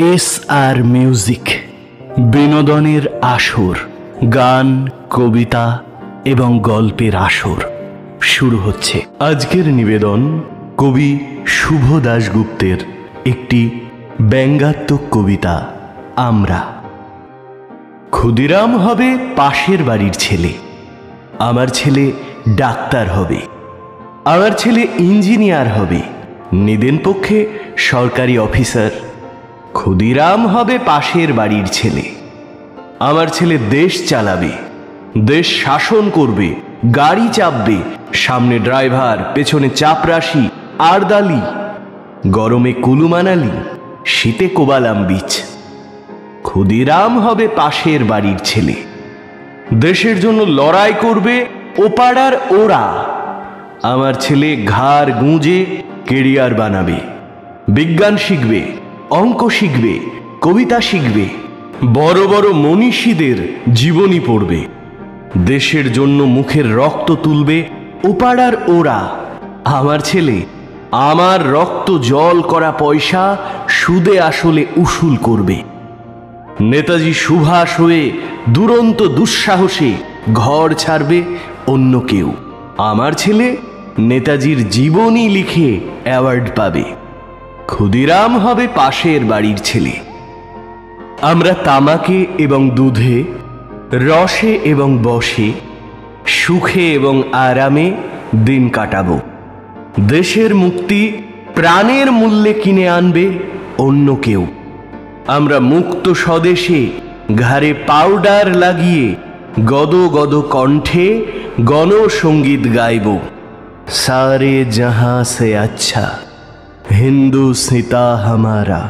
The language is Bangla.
এস আর মিউজিক বিনোদনের আসর, গান, কবিতা এবং গল্পের আসর শুরু হচ্ছে। আজকের নিবেদন কবি শুভ দাশগুপ্তের একটি ব্যঙ্গাত্মক কবিতা আমরা। ক্ষুদিরাম হবে পাশের বাড়ির ছেলে, আমার ছেলে ডাক্তার হবে, আমার ছেলে ইঞ্জিনিয়ার হবে, নিদেন পক্ষে সরকারি অফিসার। ক্ষুদিরাম হবে পাশের বাড়ির ছেলে, আমার ছেলে দেশ চালাবে, দেশ শাসন করবে, গাড়ি চাপবে, সামনে ড্রাইভার, পেছনে চাপরাশি আরদালি, গরমে কুলু মানালি, শীতে কোবালাম বিচ। ক্ষুদিরাম হবে পাশের বাড়ির ছেলে, দেশের জন্য লড়াই করবে ওপাড়ার ওরা, আমার ছেলে ঘাড় গুঁজে কেরিয়ার বানাবে, বিজ্ঞান শিখবে, অঙ্ক শিখবে, কবিতা শিখবে, বড় বড় মনীষীদের জীবনী পড়বে, দেশের জন্য মুখের রক্ত তুলবে ওপাড়ার ওরা, আমার ছেলে আমার রক্ত জল করা পয়সা সুদে আসলে উসুল করবে। নেতাজি সুভাষ হয়ে দুরন্ত দুঃসাহসে ঘর ছাড়বে অন্য কেউ, আমার ছেলে নেতাজির জীবনী লিখে অ্যাওয়ার্ড পাবে। ক্ষুদিরাম হবে পাশের বাড়ির ছেলে, আমরা তামাকে এবং দুধে, রসে এবং বসে, সুখে এবং আরামে দিন কাটাবো। দেশের মুক্তি প্রাণের মূল্যে কিনে আনবে অন্য কেউ, আমরা মুক্ত স্বদেশে ঘাড়ে পাউডার লাগিয়ে গদ গদ কণ্ঠে গণসঙ্গীত গাইব। সারে জাহাঁ সে আচ্ছা হিন্দু সিতা হামারা।